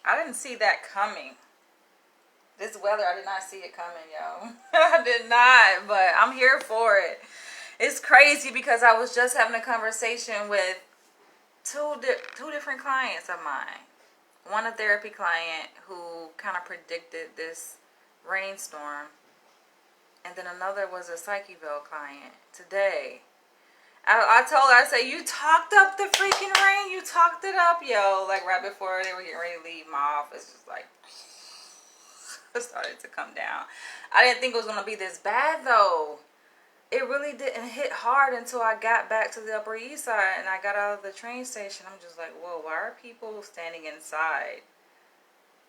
I didn't see that coming. This weather, I did not see it coming, yo. I did not, but I'm here for it. It's crazy because I was just having a conversation with two different clients of mine. One a therapy client who kind of predicted this rainstorm, and then another was a Psycheville client today. I told her, I said, you talked up the freaking rain. You talked it up, yo. Like right before they were getting ready to leave my office, just like it started to come down. I didn't think it was going to be this bad though. It really didn't hit hard until I got back to the Upper East Side and I got out of the train station. I'm just like, whoa, why are people standing inside?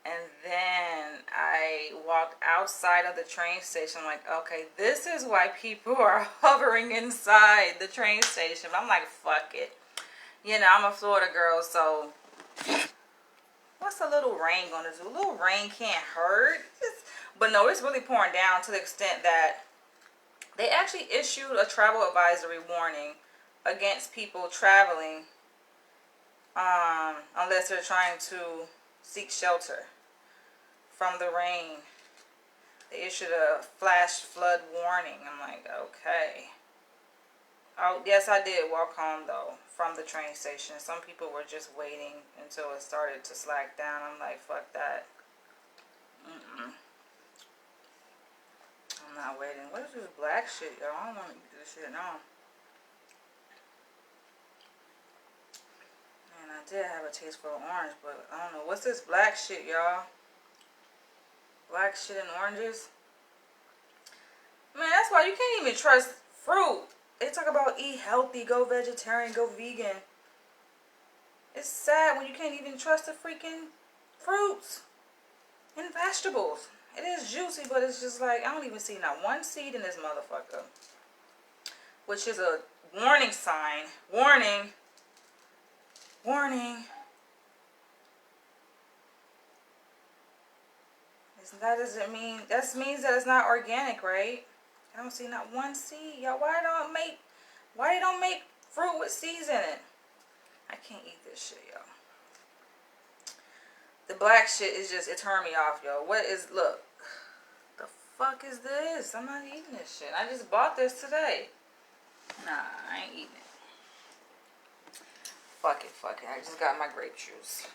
And then I walked outside of the train station. I'm like, okay, this is why people are hovering inside the train station. I'm like, fuck it. You know, I'm a Florida girl, so what's a little rain gonna do? A little rain can't hurt. But no, it's really pouring down to the extent that they actually issued a travel advisory warning against people traveling unless they're trying to seek shelter from the rain. They issued a flash flood warning. I'm like, okay. Oh, yes, I did walk home though from the train station. Some people were just waiting until it started to slack down. I'm like, fuck that. I'm not waiting. What is this black shit, y'all? I don't want to eat this shit, no. And I did have a taste for orange, but I don't know. What's this black shit, y'all? Black shit and oranges? Man, that's why you can't even trust fruit. They talk about eat healthy, go vegetarian, go vegan. It's sad when you can't even trust the freaking fruits and vegetables. It is juicy, but it's just like, I don't even see not one seed in this motherfucker. Which is a warning sign. Warning. Warning. That doesn't mean, that means that it's not organic, right? I don't see not one seed. Y'all, why they don't make fruit with seeds in it? I can't eat this shit, y'all. The black shit is just, it turned me off, yo. What is, look. The fuck is this? I'm not eating this shit. I just bought this today. Nah, I ain't eating it. Fuck it. I just got my grape juice.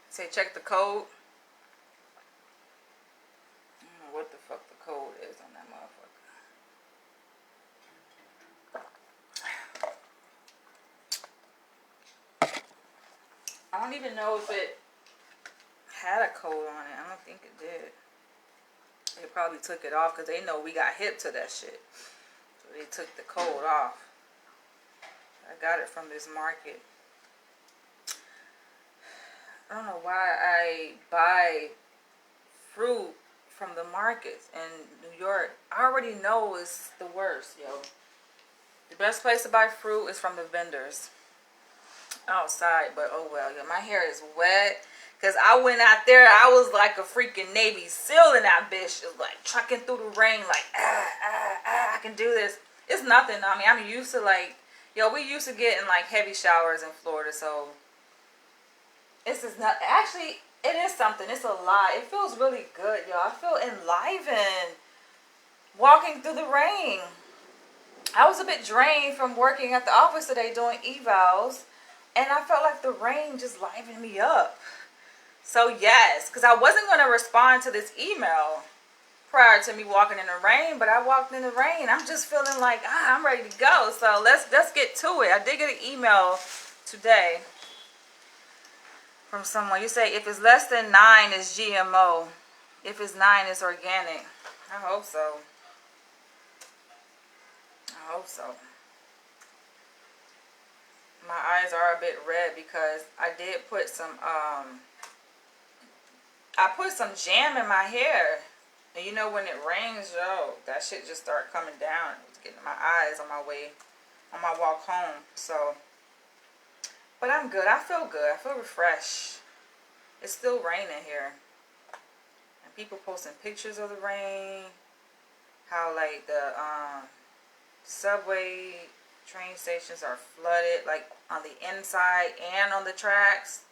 Say check the code. I don't know what the fuck the code is on that motherfucker. I don't even know if it had a code on it. I don't think it did. They probably took it off because they know we got hip to that shit. So they took the code off. I got it from this market. I don't know why I buy fruit from the markets in New York. I already know it's the worst, yo. The best place to buy fruit is from the vendors outside, but oh well. Yeah, my hair is wet because I went out there. I was like a freaking Navy SEAL in that bitch. It was like trucking through the rain, like I can do this. It's nothing. I mean, I'm used to like, yo, we used to getting like heavy showers in Florida, so this is not actually. It is something. It's a lie. It feels really good, yo. I feel enlivened walking through the rain. I was a bit drained from working at the office today doing evals, and I felt like the rain just livened me up. So yes, because I wasn't going to respond to this email prior to me walking in the rain, but I walked in the rain. I'm just feeling like, I'm ready to go. So let's get to it. I did get an email today from someone. You say if it's less than 9, it's GMO. If it's 9, it's organic. I hope so. I hope so. My eyes are a bit red because I did put some jam in my hair. And you know when it rains, yo, that shit just start coming down. It's getting in my eyes on my walk home. So, but I'm good. I feel good. I feel refreshed. It's still raining here. And people posting pictures of the rain. How like the subway Train stations are flooded, like on the inside and on the tracks.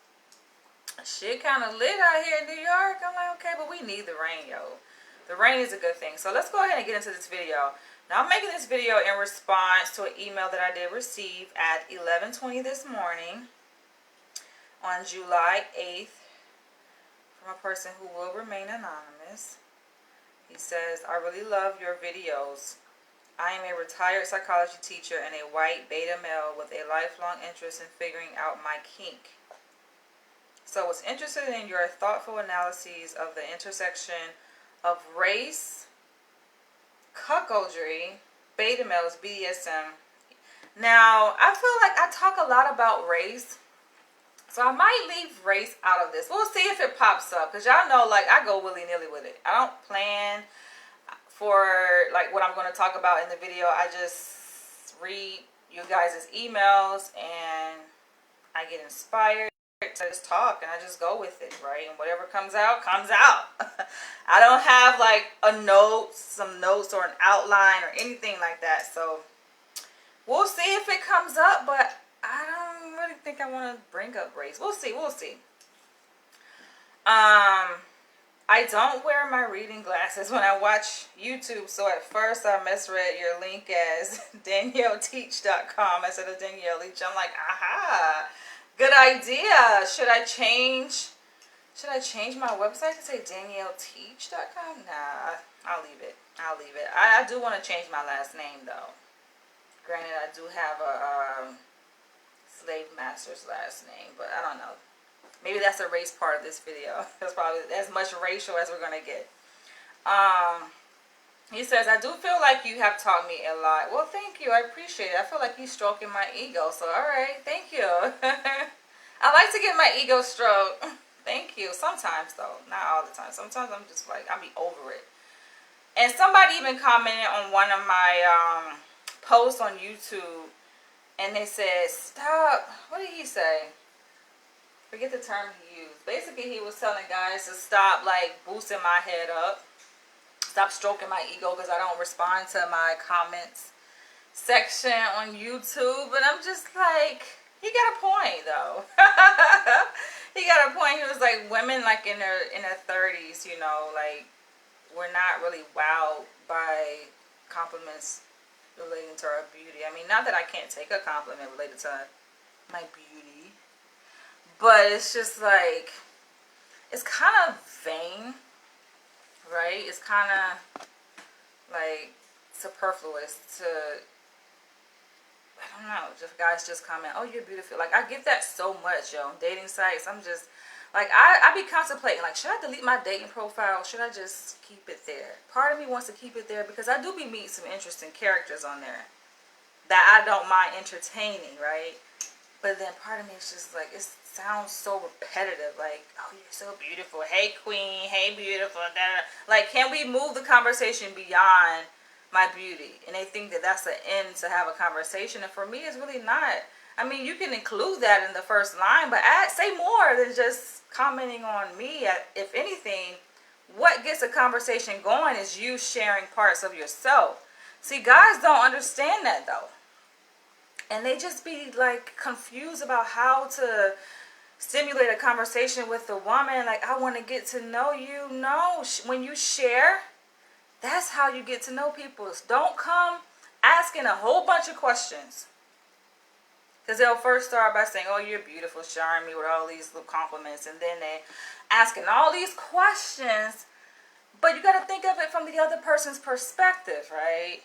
Shit kind of lit out here in New York. I'm like, okay, but we need the rain, yo. The rain is a good thing. So let's go ahead and get into this video. Now, I'm making this video in response to an email that I did receive at 11:20 this morning on July 8th from a person who will remain anonymous. He says, I really love your videos. I am a retired psychology teacher and a white beta male with a lifelong interest in figuring out my kink. So I was interested in your thoughtful analyses of the intersection of race, cuckoldry, beta males, BDSM. Now, I feel like I talk a lot about race, so I might leave race out of this. We'll see if it pops up, because y'all know, like, I go willy-nilly with it. I don't plan for, like, what I'm going to talk about in the video. I just read you guys' emails, and I get inspired to just talk, and I just go with it, right? And whatever comes out, comes out. I don't have, like, some notes or an outline or anything like that, so we'll see if it comes up, but I don't really think I want to bring up race. We'll see. I don't wear my reading glasses when I watch YouTube, so at first I misread your link as DanielleTeach.com instead of Danielle Leach. I'm like, aha, good idea. Should I change my website to say DanielleTeach.com? Nah, I'll leave it. I do want to change my last name, though. Granted, I do have a slave master's last name, but I don't know. Maybe that's the race part of this video. That's probably as much racial as we're going to get. He says, I do feel like you have taught me a lot. Well, thank you. I appreciate it. I feel like you're stroking my ego. So, all right. Thank you. I like to get my ego stroked. Thank you. Sometimes, though. Not all the time. Sometimes I'm just like, I'll be over it. And somebody even commented on one of my posts on YouTube. And they said, stop. What did he say? Forget the term he used. Basically, he was telling guys to stop, like, boosting my head up. Stop stroking my ego because I don't respond to my comments section on YouTube. But I'm just like, he got a point, though. He got a point. He was like, women, like, in their 30s, you know, like, we're not really wowed by compliments relating to our beauty. I mean, not that I can't take a compliment related to my beauty. But it's just like, it's kind of vain, right? It's kind of like superfluous to, I don't know, just guys just comment, oh, you're beautiful. Like, I get that so much, yo. Dating sites, I'm just, like, I be contemplating, like, should I delete my dating profile? Should I just keep it there? Part of me wants to keep it there because I do be meeting some interesting characters on there that I don't mind entertaining, right? But then part of me is just like, it sounds so repetitive. Like, oh, you're so beautiful. Hey, queen. Hey, beautiful. Da, da. Like, can we move the conversation beyond my beauty? And they think that that's the end to have a conversation. And for me, it's really not. I mean, you can include that in the first line, but say more than just commenting on me. If anything, what gets a conversation going is you sharing parts of yourself. See, guys don't understand that, though. And they just be, like, confused about how to stimulate a conversation with a woman. Like, I want to get to know you. No, when you share, that's how you get to know people. Don't come asking a whole bunch of questions. Because they'll first start by saying, oh, you're beautiful, showering me with all these little compliments. And then they asking all these questions. But you got to think of it from the other person's perspective, right?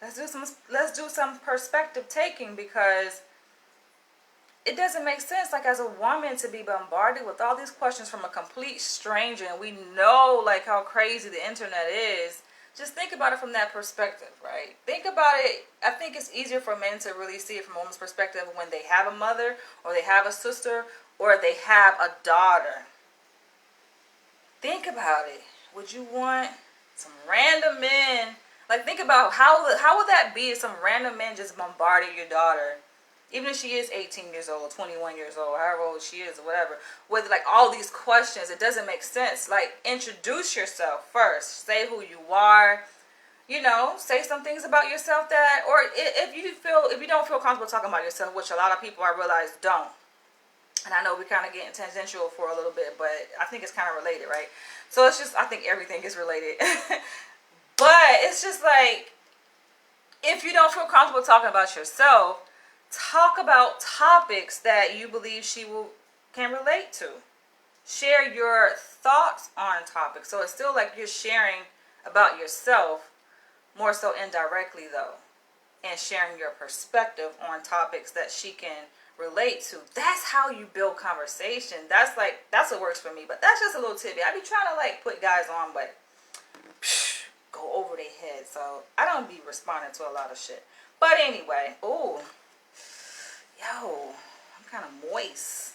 Let's do some perspective taking, because it doesn't make sense, like, as a woman to be bombarded with all these questions from a complete stranger, and we know, like, how crazy the internet is. Just think about it from that perspective, right? Think about it. I think it's easier for men to really see it from a woman's perspective when they have a mother, or they have a sister, or they have a daughter. Think about it. Would you want some random men? Like, think about how would that be if some random man just bombarded your daughter, even if she is 18 years old, 21 years old, however old she is, or whatever, with, like, all these questions? It doesn't make sense. Like, introduce yourself first. Say who you are. you know, say some things about yourself that, or if you don't feel comfortable talking about yourself, which a lot of people I realize don't. And I know we're kind of getting tangential for a little bit, but I think it's kind of related, right? So it's just, I think everything is related. But it's just like, if you don't feel comfortable talking about yourself, talk about topics that you believe can relate to. Share your thoughts on topics. So it's still like you're sharing about yourself, more so indirectly though, and sharing your perspective on topics that she can relate to. That's how you build conversation. That's what works for me. But that's just a little tidbit. I be trying to like put guys on, but go over their head. So I don't be responding to a lot of shit. But anyway, ooh, yo, I'm kind of moist.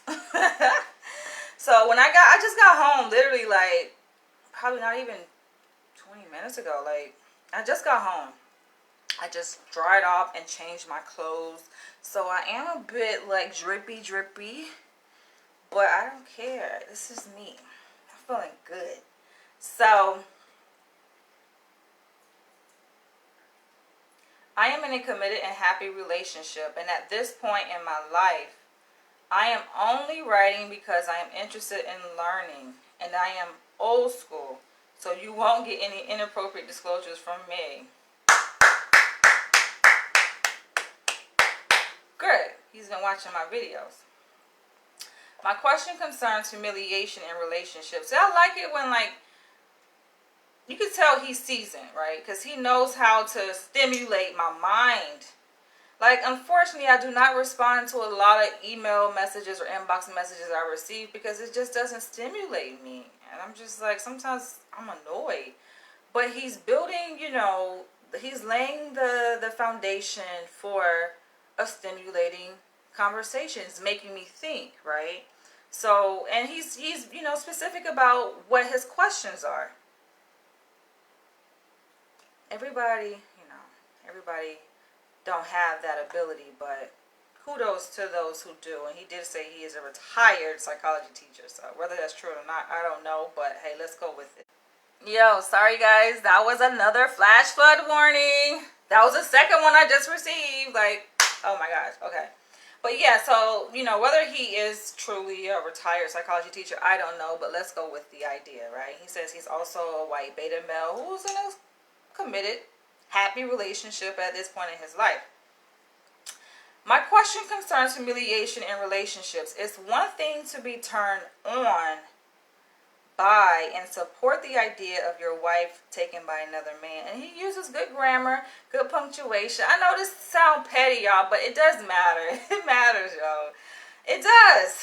So when I just got home, literally like probably not even 20 minutes ago. Like I just got home. I just dried off and changed my clothes. So I am a bit like drippy, but I don't care. This is me. I'm feeling good. So I am in a committed and happy relationship, and at this point in my life, I am only writing because I am interested in learning, and I am old school, so you won't get any inappropriate disclosures from me. Good. He's been watching my videos. My question concerns humiliation in relationships. See, I like it when, like, you can tell he's seasoned, right? Because he knows how to stimulate my mind. Like, unfortunately, I do not respond to a lot of email messages or inbox messages I receive because it just doesn't stimulate me. And I'm just like, sometimes I'm annoyed. But he's building, you know, he's laying the foundation for a stimulating conversation. It's making me think, right? So, and he's you know, specific about what his questions are. Everybody don't have that ability, but kudos to those who do. And he did say he is a retired psychology teacher, so whether that's true or not, I don't know, but hey, let's go with it. Yo, sorry guys, that was another flash flood warning. That was the second one I just received. Like, oh my gosh, okay. But yeah, so, you know, whether he is truly a retired psychology teacher, I don't know, but let's go with the idea, right? He says he's also a white beta male who's in a committed, happy relationship at this point in his life. My question concerns humiliation in relationships. It's one thing to be turned on by and support the idea of your wife taken by another man. And he uses good grammar, good punctuation. I know this sounds petty, y'all, but it does matter. It matters, y'all. It does.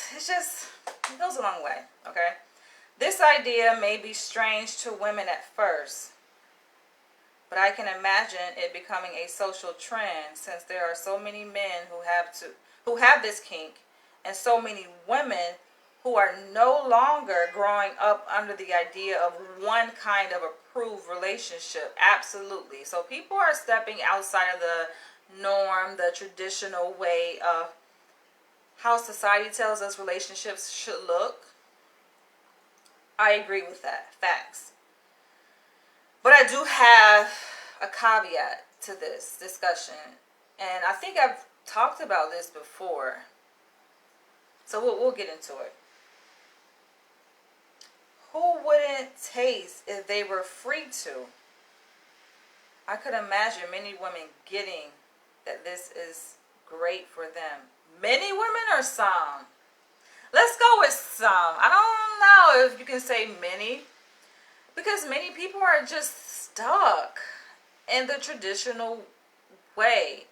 It goes a long way, okay? This idea may be strange to women at first, but I can imagine it becoming a social trend since there are so many men who have this kink, and so many women who are no longer growing up under the idea of one kind of approved relationship. Absolutely. So people are stepping outside of the norm, the traditional way of how society tells us relationships should look. I agree with that. Facts. But I do have a caveat to this discussion, and I think I've talked about this before, so we'll get into it. Who wouldn't taste if they were free to? I could imagine many women getting that this is great for them. Many women or some? Let's go with some. I don't know if you can say many, because many people are just stuck in the traditional way.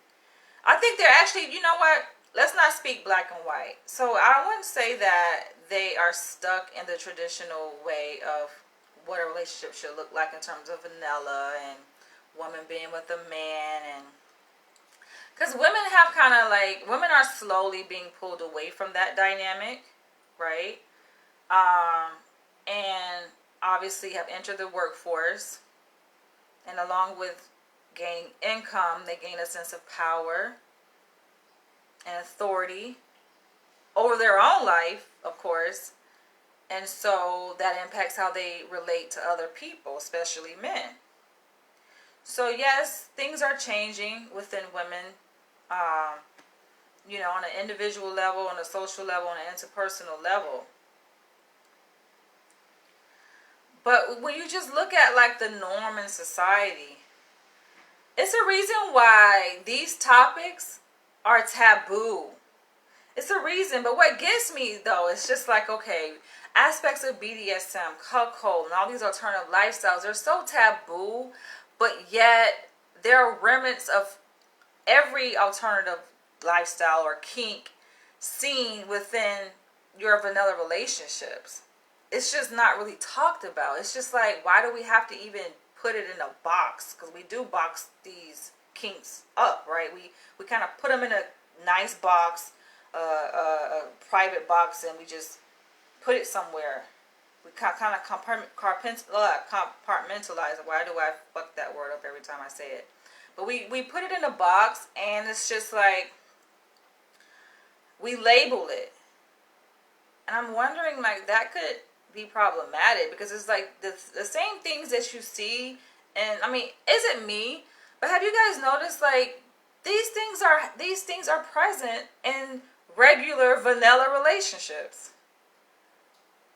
I think they're actually, you know what? Let's not speak black and white. So I wouldn't say that they are stuck in the traditional way of what a relationship should look like in terms of vanilla and woman being with a man. And because women are slowly being pulled away from that dynamic, right? And obviously have entered the workforce, and along with gaining income, they gain a sense of power and authority over their own life, of course. And so that impacts how they relate to other people, especially men. So yes, things are changing within women, um, on an individual level, on a social level, on an interpersonal level. But when you just look at like the norm in society, it's a reason why these topics are taboo. It's a reason. But what gets me though, it's just like, okay, aspects of BDSM, cuckold, and all these alternative lifestyles, they're so taboo, but yet there are remnants of every alternative lifestyle or kink seen within your vanilla relationships. It's just not really talked about. It's just like, why do we have to even put it in a box? Because we do box these kinks up, right? We kind of put them in a nice box, a private box, and we just put it somewhere. We kind of compartmentalize. Why do I fuck that word up every time I say it? But we put it in a box, and it's just like, we label it. And I'm wondering, like, that could be problematic, because it's like the same things that you see. And I mean, is it me? But have you guys noticed, like, these things are present in regular vanilla relationships.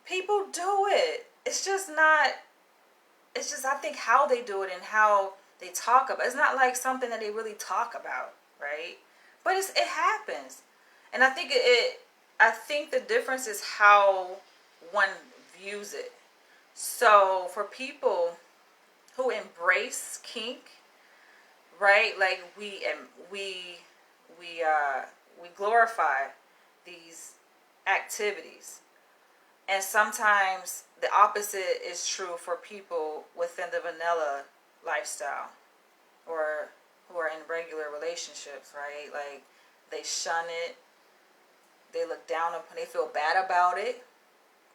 People do it. It's just I think how they do it and how they talk about it. It's not like something that they really talk about, right? But it happens. And I think the difference is how one views it. So for people who embrace kink, right? Like we glorify these activities. And sometimes the opposite is true for people within the vanilla lifestyle, or who are in regular relationships, right? Like, they shun it, they look down upon, they feel bad about it,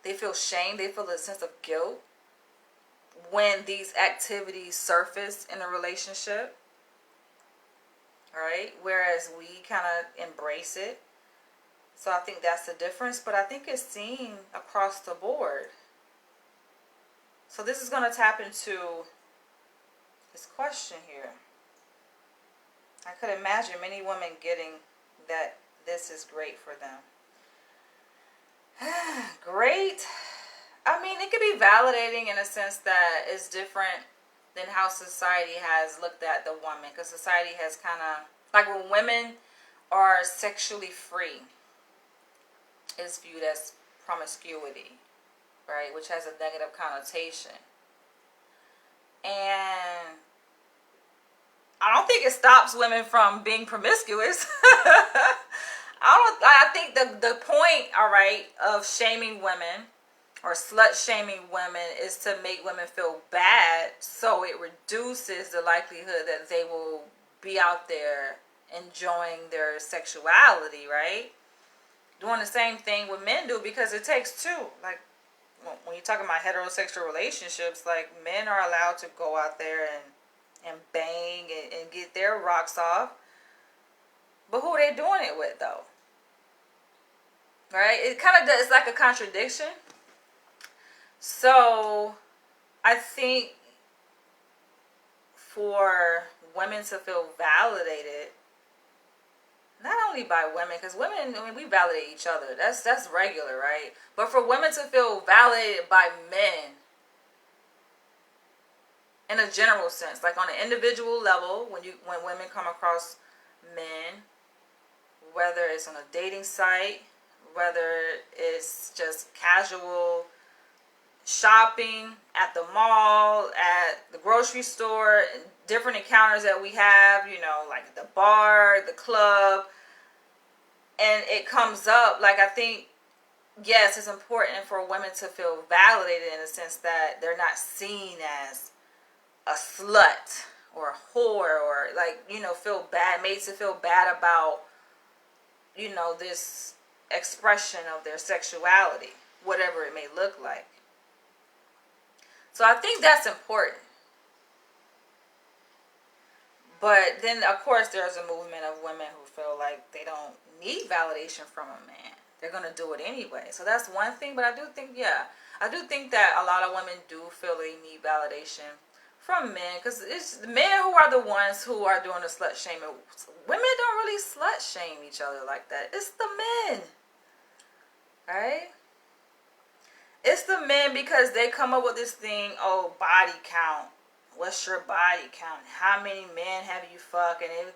they feel shame, they feel a sense of guilt when these activities surface in a relationship, right? Whereas we kind of embrace it. So I think that's the difference, but I think it's seen across the board. So this is going to tap into this question here. I could imagine many women getting that this is great for them. Great. I mean, it could be validating in a sense that it's different than how society has looked at the woman. Because society has kind of, like, when women are sexually free, is viewed as promiscuity, right? Which has a negative connotation. And I don't think it stops women from being promiscuous. I think the point, all right, of shaming women or slut shaming women is to make women feel bad, so it reduces the likelihood that they will be out there enjoying their sexuality, right? Doing the same thing with men do, because it takes two. Like, when you're talking about heterosexual relationships, like, men are allowed to go out there and bang and get their rocks off. But who are they doing it with, though? Right? It kind of does, it's like a contradiction. So I think for women to feel validated, not only by women, because women, I mean, we validate each other. That's regular, right? But for women to feel validated by men, in a general sense, like on an individual level, when women come across men, whether it's on a dating site, whether it's just casual shopping at the mall, at the grocery store, different encounters that we have, like the bar, the club, and it comes up, like, I think, yes, it's important for women to feel validated in the sense that they're not seen as a slut or a whore, or, like, feel bad, made to feel bad about, this expression of their sexuality, whatever it may look like. So I think that's important. But then, of course, there's a movement of women who feel like they don't need validation from a man. They're going to do it anyway. So that's one thing. But I do think that a lot of women do feel they need validation from men, because it's the men who are the ones who are doing the slut shaming. Women don't really slut shame each other like that. It's the men, right? It's the men, because they come up with this thing, oh, body count. What's your body count? How many men have you fucked? And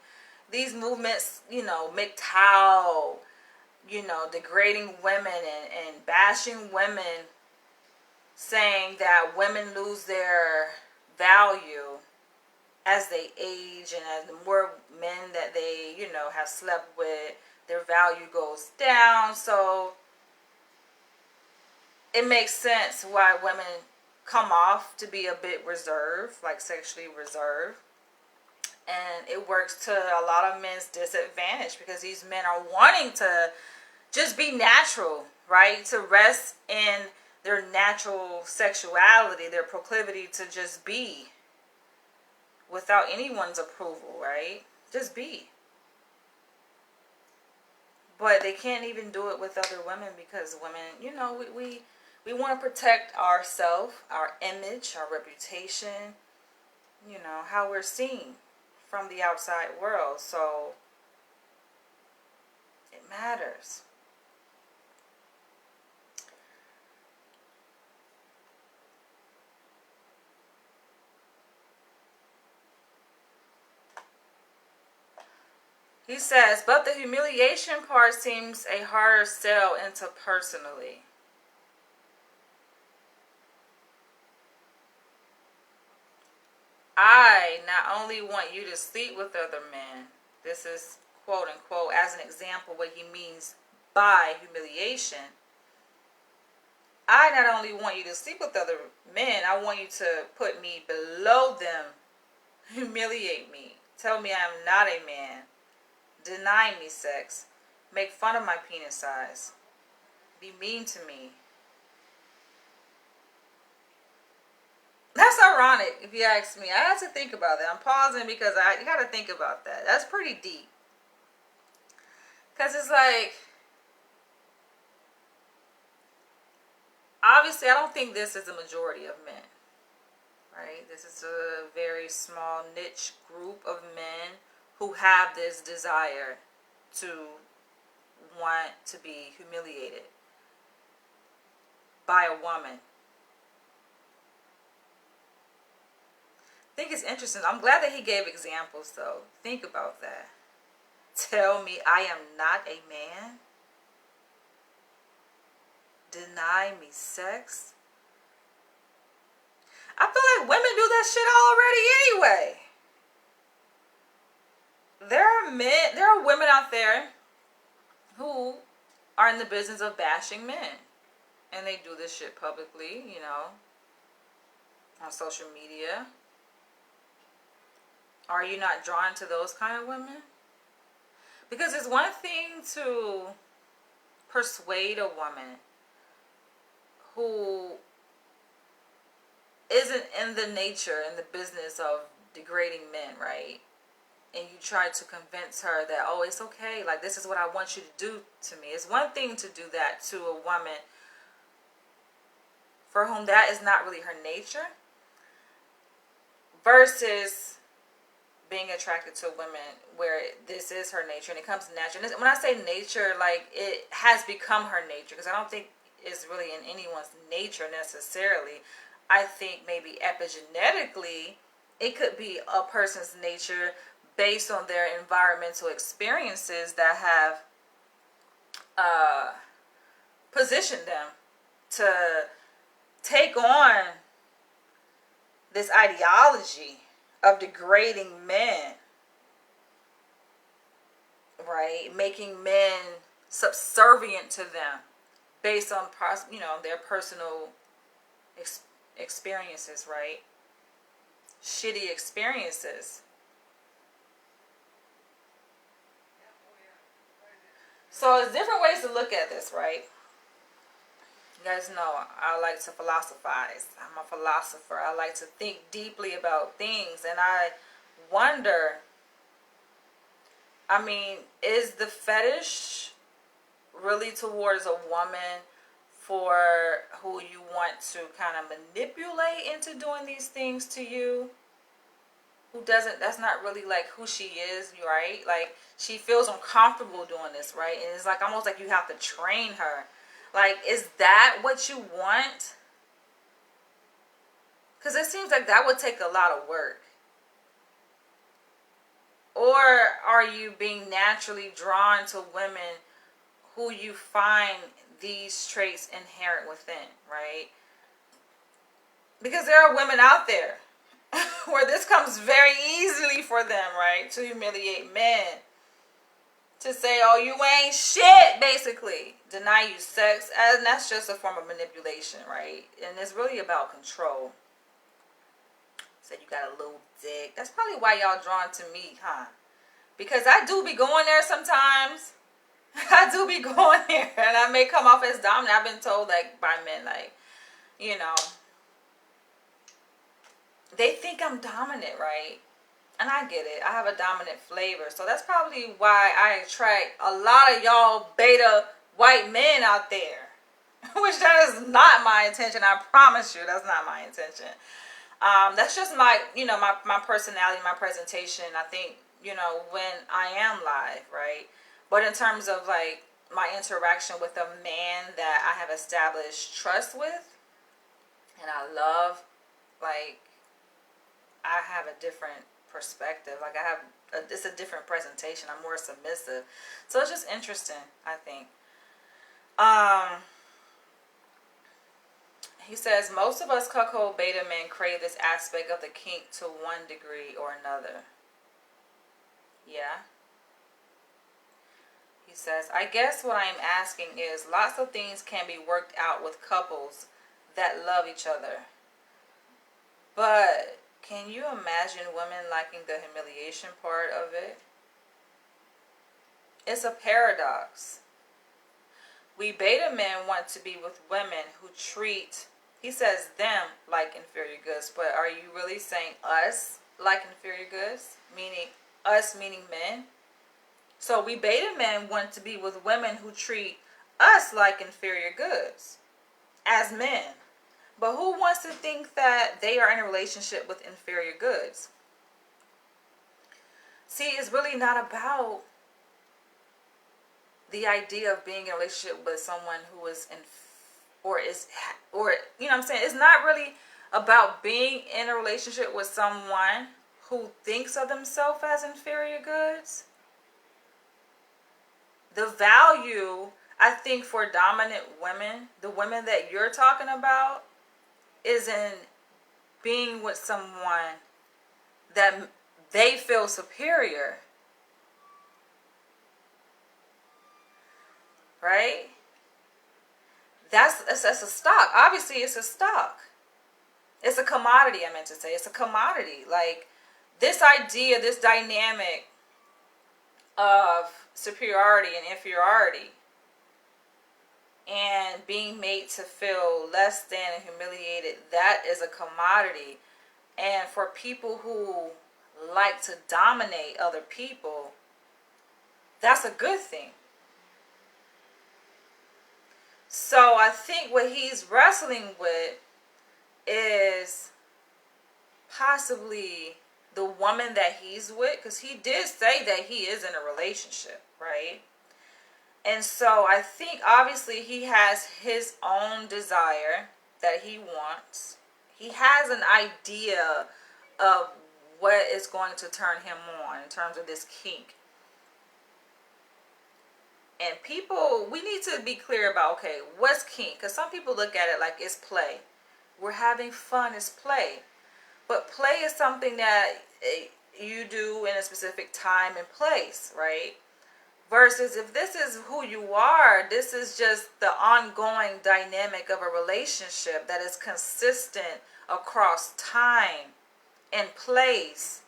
these movements, you know, MGTOW, you know, degrading women and bashing women, saying that women lose their value as they age, and as the more men that they, you know, have slept with, their value goes down. So it makes sense why women come off to be a bit reserved, like sexually reserved. And it works to a lot of men's disadvantage, because these men are wanting to just be natural, right? To rest in their natural sexuality, their proclivity to just be without anyone's approval, right? Just be. But they can't even do it with other women, because women, you know, we want to protect ourselves, our image, our reputation, you know, how we're seen from the outside world. So it matters. He says, but the humiliation part seems a harder sell into personally. I not only want you to sleep with other men, this is quote unquote as an example what he means by humiliation. I not only want you to sleep with other men, I want you to put me below them, humiliate me, tell me I'm not a man, deny me sex, make fun of my penis size, be mean to me. That's ironic, if you ask me. I had to think about that. I'm pausing because I got to think about that. That's pretty deep. Because it's like, obviously, I don't think this is the majority of men, right? This is a very small niche group of men who have this desire to want to be humiliated by a woman. I think it's interesting. I'm glad that he gave examples, though. Think about that. Tell me I am not a man. Deny me sex. I feel like women do that shit already anyway. There are women out there who are in the business of bashing men. And they do this shit publicly, you know, on social media. Are you not drawn to those kind of women? Because it's one thing to persuade a woman who isn't in the business of degrading men, right? And you try to convince her that, oh, it's okay, like this is what I want you to do to me. It's one thing to do that to a woman for whom that is not really her nature, versus being attracted to women where this is her nature and it comes natural. And when I say nature, like it has become her nature, because I don't think it's really in anyone's nature necessarily. I think maybe epigenetically it could be a person's nature based on their environmental experiences that have positioned them to take on this ideology of degrading men, right? Making men subservient to them based on, you know, their personal experiences, right? Shitty experiences. So there's different ways to look at this, right? You guys know I like to philosophize. I'm a philosopher. I like to think deeply about things. And I wonder, I mean, is the fetish really towards a woman for who you want to kind of manipulate into doing these things to you? who doesn't, that's not really like who she is, right? Like, she feels uncomfortable doing this, right? And it's like almost like you have to train her. Like, is that what you want? Because it seems like that would take a lot of work. Or are you being naturally drawn to women who you find these traits inherent within, right? Because there are women out there where this comes very easily for them, right? To humiliate men. To say, oh, you ain't shit, basically. Deny you sex. And that's just a form of manipulation, right? And it's really about control. Said you got a little dick. That's probably why y'all drawn to me, huh? Because I do be going there sometimes. I do be going there. And I may come off as dominant. I've been told, like, by men, like, you know, they think I'm dominant, right? And I get it. I have a dominant flavor. So that's probably why I attract a lot of y'all beta white men out there. Which that is not my intention. I promise you, that's not my intention. That's just my, you know, my personality, my presentation. I think, you know, when I am live, right? But in terms of, like, my interaction with a man that I have established trust with and I love, like, I have a different perspective. Like, I have it's a different presentation. I'm more submissive. So it's just interesting, I think. He says, most of us cuckold beta men crave this aspect of the kink to one degree or another. Yeah. He says, I guess what I am asking is, lots of things can be worked out with couples that love each other. But can you imagine women liking the humiliation part of it? It's a paradox. We beta men want to be with women who treat, he says them, like inferior goods, but are you really saying us like inferior goods? Meaning, us meaning men? So we beta men want to be with women who treat us like inferior goods as men. But who wants to think that they are in a relationship with inferior goods? See, it's really not about the idea of being in a relationship with someone who is or you know what I'm saying? It's not really about being in a relationship with someone who thinks of themselves as inferior goods. The value, I think, for dominant women, the women that you're talking about, is in being with someone that they feel superior. Right? That's a stock. Obviously, it's a stock. It's a commodity, I meant to say. It's a commodity. Like, this idea, this dynamic of superiority and inferiority and being made to feel less than and humiliated, that is a commodity. And for people who like to dominate other people, that's a good thing. So I think what he's wrestling with is possibly the woman that he's with, because he did say that he is in a relationship, right? And so I think obviously he has his own desire that he wants. He has an idea of what is going to turn him on in terms of this kink. And people, we need to be clear about, okay, what's kink? Because some people look at it like it's play. We're having fun, it's play. But play is something that you do in a specific time and place, right? Versus if this is who you are, this is just the ongoing dynamic of a relationship that is consistent across time and place.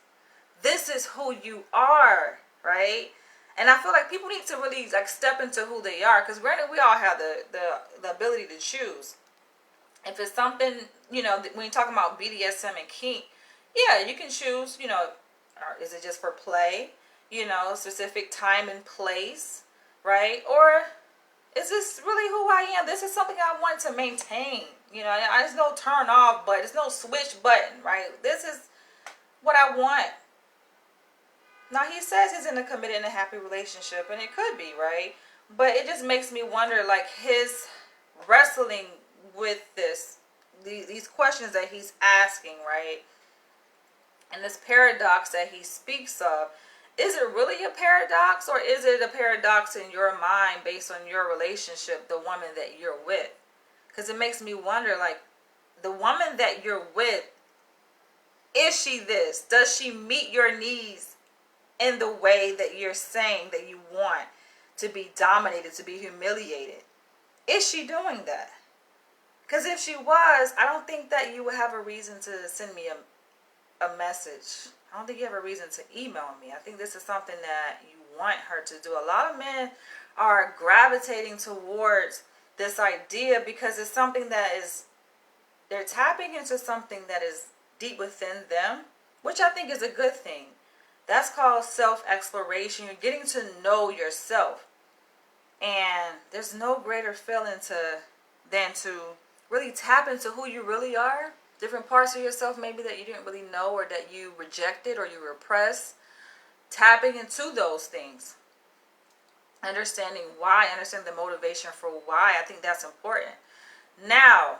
This is who you are, right? And I feel like people need to really like step into who they are, because granted, we all have the ability to choose. If it's something, you know, when you're talking about BDSM and kink, yeah, you can choose, you know, is it just for play, you know, specific time and place, right? Or is this really who I am? This is something I want to maintain, you know, there's no turn off button, there's no switch button, right? This is what I want. Now, he says he's in a committed and a happy relationship, and it could be, right? But it just makes me wonder, like, his wrestling with these questions that he's asking, right? And this paradox that he speaks of, is it really a paradox, or is it a paradox in your mind based on your relationship, the woman that you're with? Because it makes me wonder, like, the woman that you're with, is she this? Does she meet your needs in the way that you're saying that you want to be dominated, to be humiliated? Is she doing that? Because if she was, I don't think that you would have a reason to send me a message. I don't think you have a reason to email me. I think this is something that you want her to do. A lot of men are gravitating towards this idea because it's something that is, they're tapping into something that is deep within them, which I think is a good thing. That's called self-exploration. You're getting to know yourself. And there's no greater feeling than to really tap into who you really are. Different parts of yourself maybe that you didn't really know, or that you rejected or you repressed. Tapping into those things. Understanding why, understanding the motivation for why. I think that's important. Now,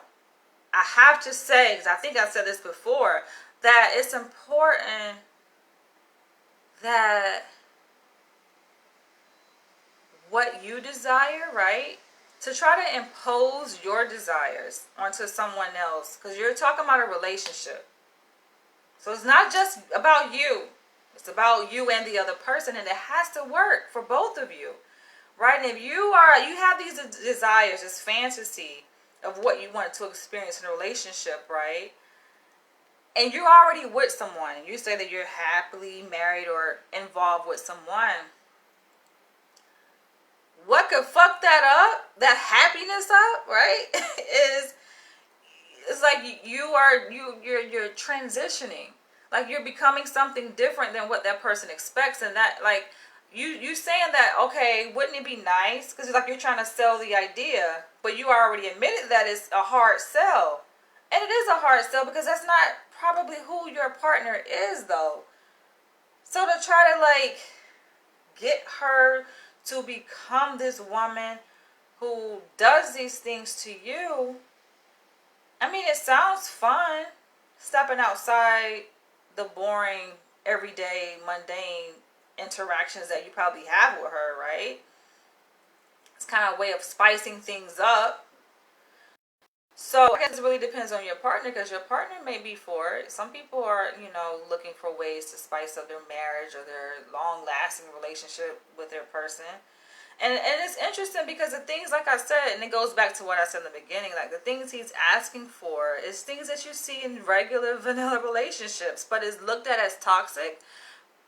I have to say, because I think I said this before, that it's important that what you desire, right? To try to impose your desires onto someone else. Because you're talking about a relationship. So it's not just about you. It's about you and the other person. And it has to work for both of you. Right? And if you have these desires, this fantasy of what you want to experience in a relationship, right? And you're already with someone. You say that you're happily married or involved with someone. What could fuck that up, that happiness up, right? It's like you're transitioning, like you're becoming something different than what that person expects, and that, like, you saying that, okay, wouldn't it be nice? Because like you're trying to sell the idea, but you already admitted that it's a hard sell, and it is a hard sell because that's not probably who your partner is, though. So to try to like get her to become this woman who does these things to you, I mean, it sounds fun, stepping outside the boring, everyday, mundane interactions that you probably have with her, right? It's kind of a way of spicing things up. So I guess it really depends on your partner, because your partner may be for it. Some people are, looking for ways to spice up their marriage or their long-lasting relationship with their person. And it's interesting because the things, like I said, and it goes back to what I said in the beginning, like the things he's asking for is things that you see in regular vanilla relationships, but it's looked at as toxic.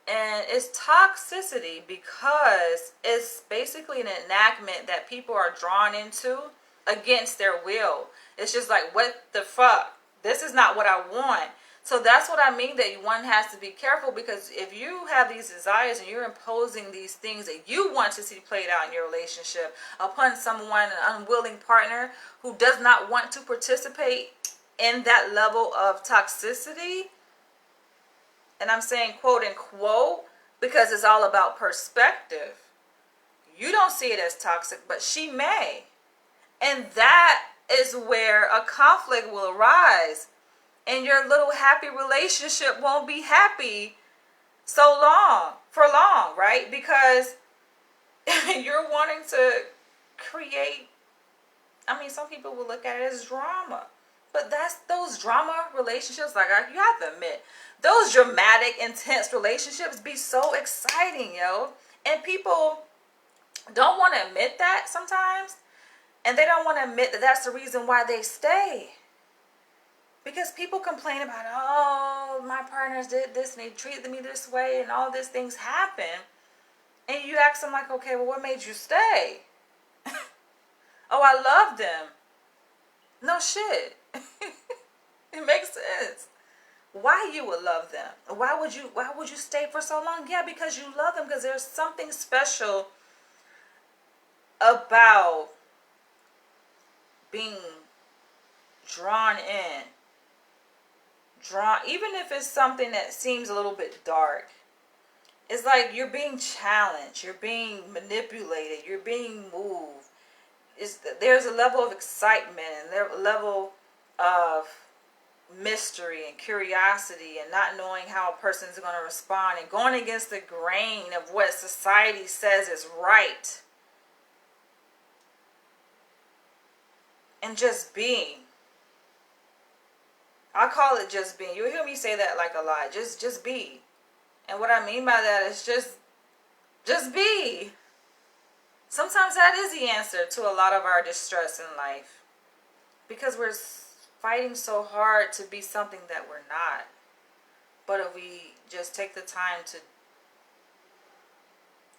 And it's toxicity because it's basically an enactment that people are drawn into against their will. It's just like, what the fuck? This is not what I want. So that's what I mean, that one has to be careful, because if you have these desires and you're imposing these things that you want to see played out in your relationship upon someone, an unwilling partner who does not want to participate in that level of toxicity, and I'm saying quote unquote because it's all about perspective. You don't see it as toxic, but she may. And that is where a conflict will arise. And your little happy relationship won't be happy for long, right? Because you're wanting to create, some people will look at it as drama. But that's those drama relationships, like you have to admit, those dramatic, intense relationships be so exciting, yo. And people don't want to admit that sometimes. And they don't want to admit that that's the reason why they stay. Because people complain about, oh, my partners did this and they treated me this way and all these things happen. And you ask them like, okay, well, what made you stay? Oh, I love them. No shit. It makes sense. Why you would love them? Why would you stay for so long? Yeah, because you love them, because there's something special about being drawn drawn, even if it's something that seems a little bit dark. It's like you're being challenged, you're being manipulated, you're being moved. There's a level of excitement and there's a level of mystery and curiosity and not knowing how a person's going to respond and going against the grain of what society says is right. And just being. I call it just being. You'll hear me say that like a lot. Just be. And what I mean by that is just be. Sometimes that is the answer to a lot of our distress in life. Because we're fighting so hard to be something that we're not. But if we just take the time to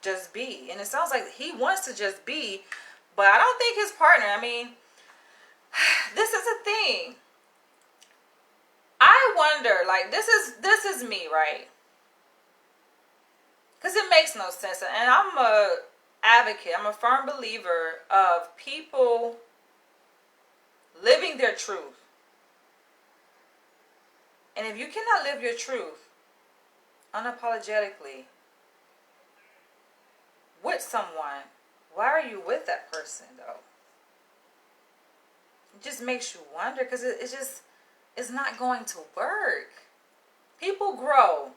just be. And it sounds like he wants to just be. But I don't think his partner, I mean, this is a thing. I wonder, like, this is me, right? Because it makes no sense. And I'm a advocate. I'm a firm believer of people living their truth. And if you cannot live your truth unapologetically with someone, why are you with that person, though? It just makes you wonder, because it's not going to work. People grow.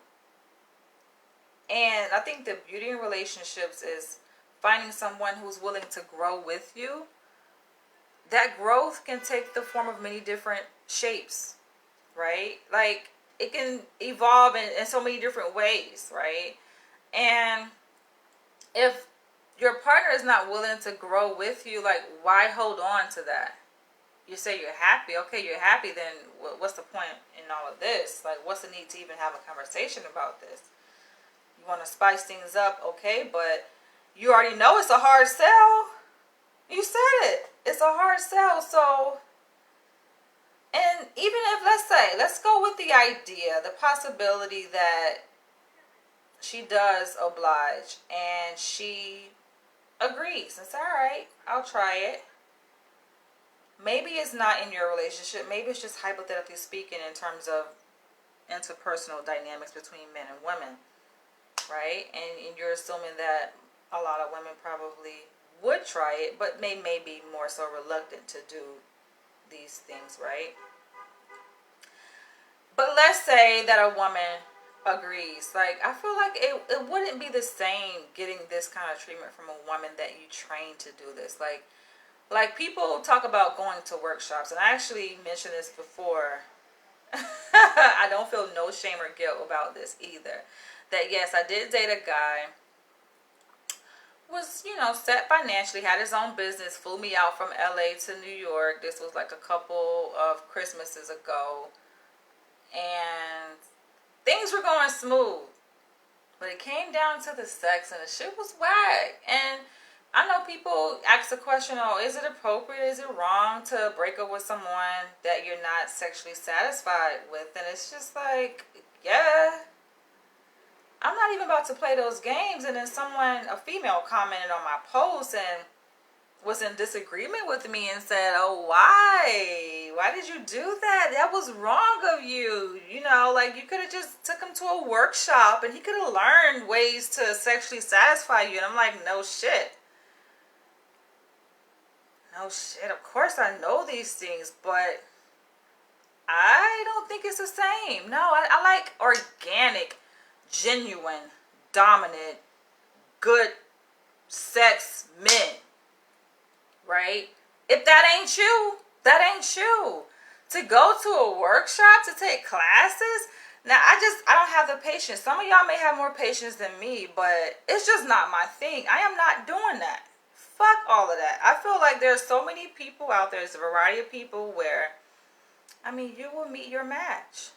And I think the beauty in relationships is finding someone who's willing to grow with you. That growth can take the form of many different shapes, right? Like, it can evolve in so many different ways, right? And if your partner is not willing to grow with you, like, why hold on to that? You say you're happy. Okay, you're happy, then what's the point in all of this? Like, what's the need to even have a conversation about this? You want to spice things up, okay, but you already know it's a hard sell. You said it. It's a hard sell. So, and even if, let's go with the idea, the possibility that she does oblige and she agrees and says, all right, I'll try it. Maybe it's not in your relationship. Maybe it's just hypothetically speaking in terms of interpersonal dynamics between men and women, right? And you're assuming that a lot of women probably would try it, but may be more so reluctant to do these things, right? But let's say that a woman agrees. Like, I feel like it wouldn't be the same getting this kind of treatment from a woman that you train to do this. Like people talk about going to workshops, and I actually mentioned this before. I don't feel no shame or guilt about this either. That yes, I did date a guy, was, set financially, had his own business, flew me out from LA to New York. This was like a couple of Christmases ago. And things were going smooth. But it came down to the sex, and the shit was whack. And I know people ask the question, oh, is it appropriate, is it wrong to break up with someone that you're not sexually satisfied with? And it's just like, yeah. I'm not even about to play those games. And then a female commented on my post and was in disagreement with me and said, oh, why? Why did you do that? That was wrong of you. Like, you could have just took him to a workshop and he could have learned ways to sexually satisfy you. And I'm like, no shit. No shit. Of course I know these things, but I don't think it's the same. No, I like organic, genuine, dominant, good sex men. Right? If that ain't you, that ain't you. To go to a workshop, to take classes, now I don't have the patience. Some of y'all may have more patience than me, but it's just not my thing. I am not doing that. Fuck all of that. I feel like there's so many people out there, there's a variety of people where, you will meet your match.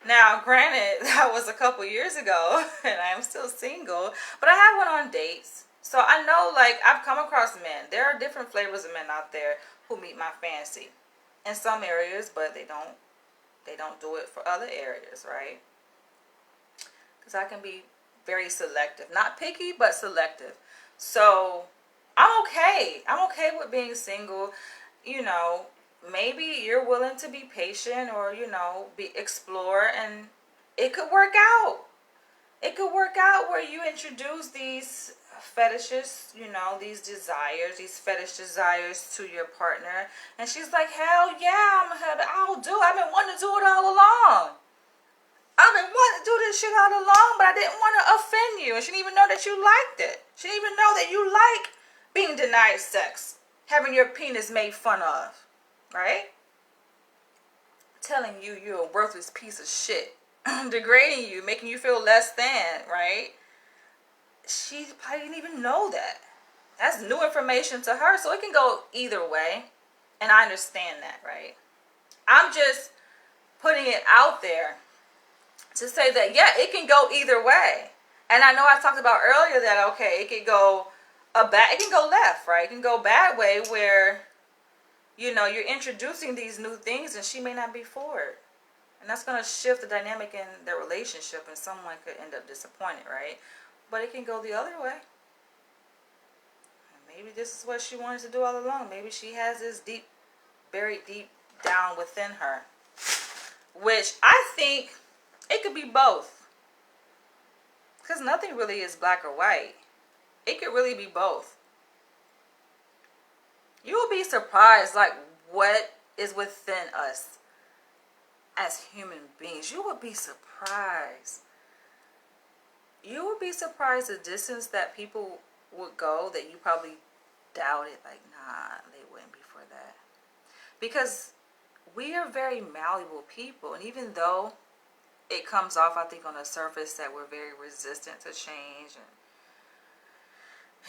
Now, granted, that was a couple years ago, and I am still single, but I have went on dates. So I know, like, I've come across men. There are different flavors of men out there who meet my fancy in some areas, but they don't do it for other areas, right? Because I can be very selective. Not picky, but selective. So I'm okay. I'm okay with being single. maybe you're willing to be patient, or be explore, and it could work out. It could work out where you introduce these fetishes, these desires, these fetish desires to your partner, and she's like, hell yeah, I'll do it. I've been wanting to do it all along. I've been wanting to do this shit all along, but I didn't want to offend you. And she didn't even know that you liked it. She didn't even know that you like being denied sex, having your penis made fun of, right? Telling you you're a worthless piece of shit, degrading you, making you feel less than, right? She probably didn't even know that. That's new information to her, so it can go either way. And I understand that, right? I'm just putting it out there to say that, yeah, it can go either way. And I know I talked about earlier that, okay, it can go it can go left, right? It can go bad way where, you're introducing these new things and she may not be for it. And that's going to shift the dynamic in their relationship, and someone could end up disappointed, right? But it can go the other way. Maybe this is what she wanted to do all along. Maybe she has this buried deep down within her. Which I think it could be both. Because nothing really is black or white. It could really be both. You will be surprised, like, what is within us as human beings. You would be surprised. You would be surprised the distance that people would go that you probably doubted. Like, nah, they wouldn't be for that. Because we are very malleable people. And even though it comes off, I think, on the surface that we're very resistant to change,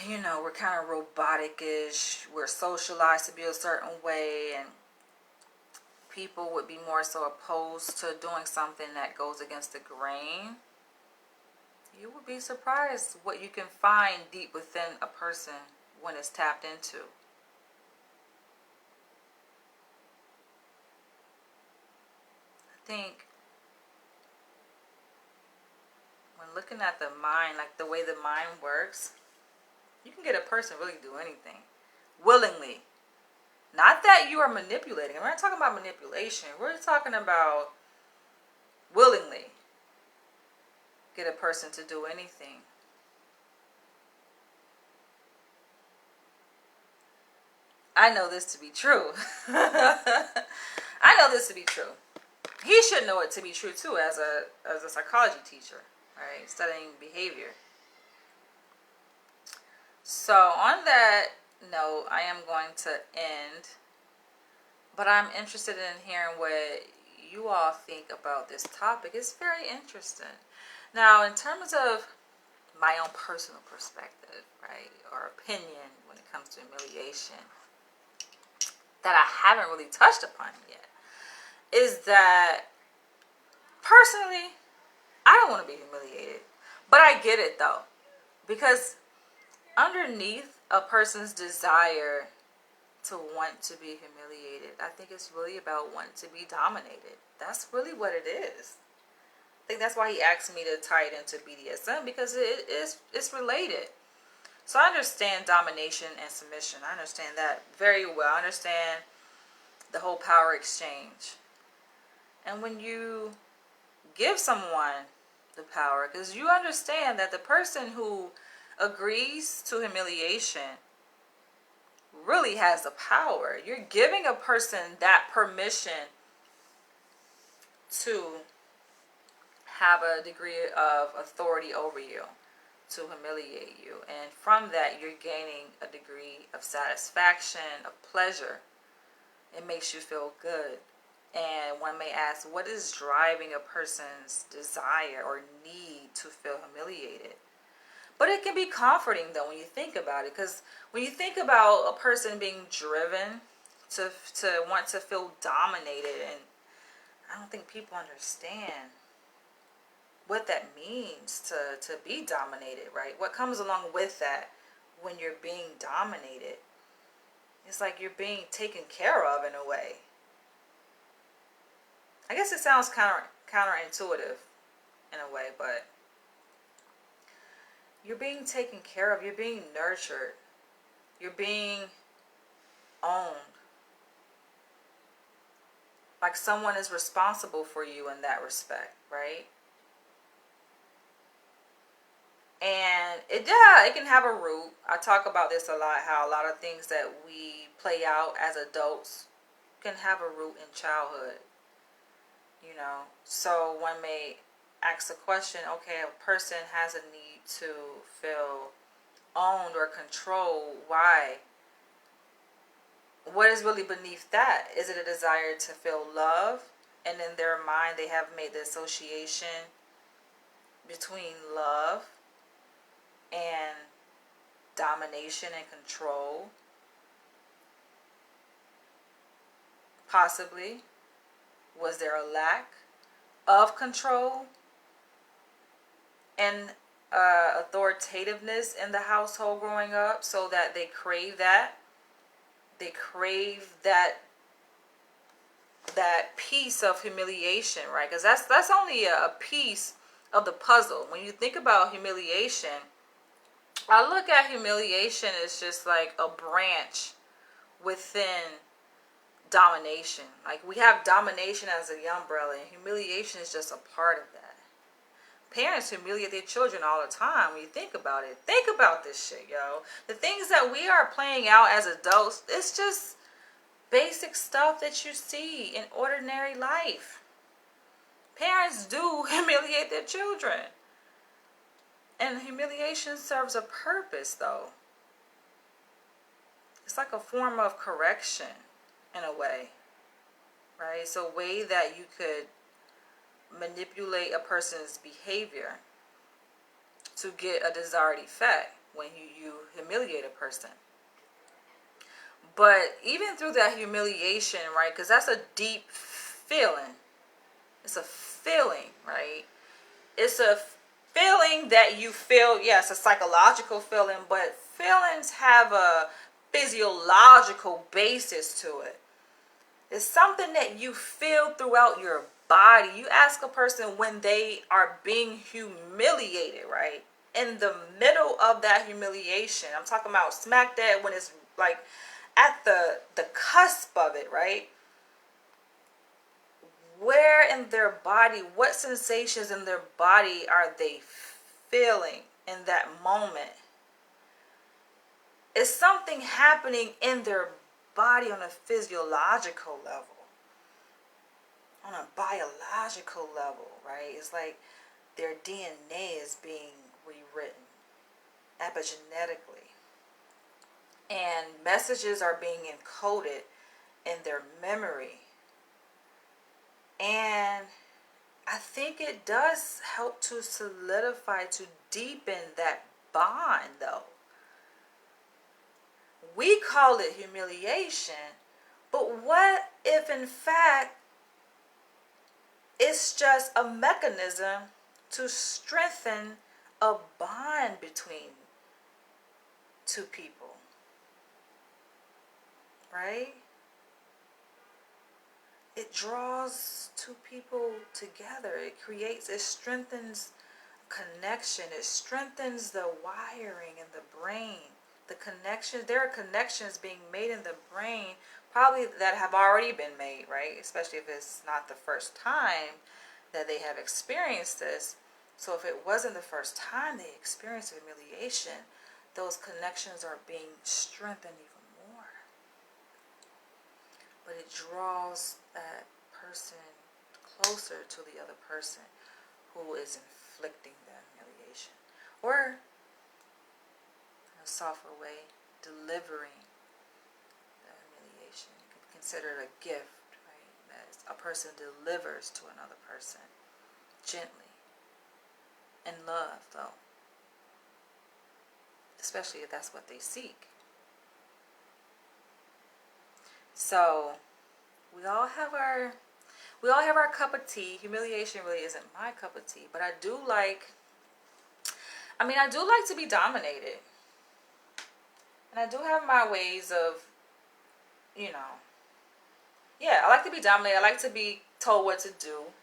and we're kind of robotic-ish, we're socialized to be a certain way, and people would be more so opposed to doing something that goes against the grain. You would be surprised what you can find deep within a person when it's tapped into. I think when looking at the mind, like the way the mind works, you can get a person really do anything willingly. Not that you are manipulating. We're not talking about manipulation. We're talking about willingly get a person to do anything. I know this to be true. I know this to be true. He should know it to be true too, as a psychology teacher, right? Studying behavior. So on that note, I am going to end, but I'm interested in hearing what you all think about this topic. It's very interesting. Now, in terms of my own personal perspective, right, or opinion when it comes to humiliation, that I haven't really touched upon yet, is that personally, I don't want to be humiliated. But I get it though, because underneath a person's desire to want to be humiliated, I think it's really about wanting to be dominated. That's really what it is. I think that's why he asked me to tie it into BDSM, because it's related. So I understand domination and submission. I understand that very well. I understand the whole power exchange. And when you give someone the power, because you understand that the person who agrees to humiliation really has the power. You're giving a person that permission to have a degree of authority over you, to humiliate you. And from that, you're gaining a degree of satisfaction, of pleasure. It makes you feel good. And one may ask, what is driving a person's desire or need to feel humiliated? But it can be comforting, though, when you think about it. Because when you think about a person being driven to want to feel dominated, and I don't think people understand what that means to be dominated, right? What comes along with that when you're being dominated? It's like you're being taken care of in a way. I guess it sounds counterintuitive in a way, but you're being taken care of. You're being nurtured. You're being owned. Like someone is responsible for you in that respect, right? And it can have a root. I talk about this a lot, how a lot of things that we play out as adults can have a root in childhood, you know. So one may ask the question, okay, a person has a need to feel owned or controlled. Why? What is really beneath that? Is it a desire to feel love? And in their mind, they have made the association between love and domination and control. Possibly. Was there a lack of control and authoritativeness in the household growing up, so that they crave that? They crave that piece of humiliation, right? Because that's only a piece of the puzzle. When you think about humiliation, I look at humiliation as just like a branch within domination. Like we have domination as the umbrella, and humiliation is just a part of that. Parents humiliate their children all the time. When you think about it, think about this shit, yo. The things that we are playing out as adults, it's just basic stuff that you see in ordinary life. Parents do humiliate their children. And humiliation serves a purpose, though. It's like a form of correction, in a way. Right? It's a way that you could manipulate a person's behavior to get a desired effect when you humiliate a person. But even through that humiliation, right, because that's a deep feeling. It's a feeling, right? It's a feeling that you feel, yes, a psychological feeling, but feelings have a physiological basis to it. It's something that you feel throughout your body. You ask a person when they are being humiliated, right? In the middle of that humiliation, I'm talking about smack dab when it's like at the cusp of it, right? Where in their body, what sensations in their body are they feeling in that moment? Is something happening in their body on a physiological level, on a biological level, right? It's like their DNA is being rewritten epigenetically, and messages are being encoded in their memory. And I think it does help to solidify, to deepen that bond, though. We call it humiliation, but what if in fact it's just a mechanism to strengthen a bond between two people, right? It draws two people together. It strengthens connection. It strengthens the wiring in the brain. The connections, there are connections being made in the brain, probably that have already been made, right? Especially if it's not the first time that they have experienced this. So if it wasn't the first time they experienced humiliation, those connections are being strengthened even more. But it draws that person closer to the other person who is inflicting the humiliation, or in a softer way, delivering the humiliation. You can consider it a gift, right? That a person delivers to another person gently, in love, though, especially if that's what they seek. So we all have our cup of tea. Humiliation really isn't my cup of tea, but I do like to be dominated. And I do have my ways of, I like to be dominated. I like to be told what to do.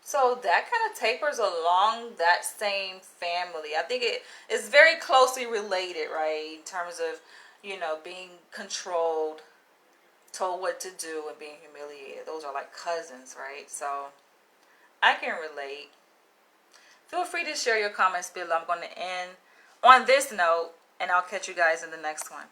So that kind of tapers along that same family. I think it is very closely related, right? In terms of, being controlled told what to do and being humiliated. Those are like cousins, right? So I can relate. Feel free to share your comments below. I'm going to end on this note, and I'll catch you guys in the next one.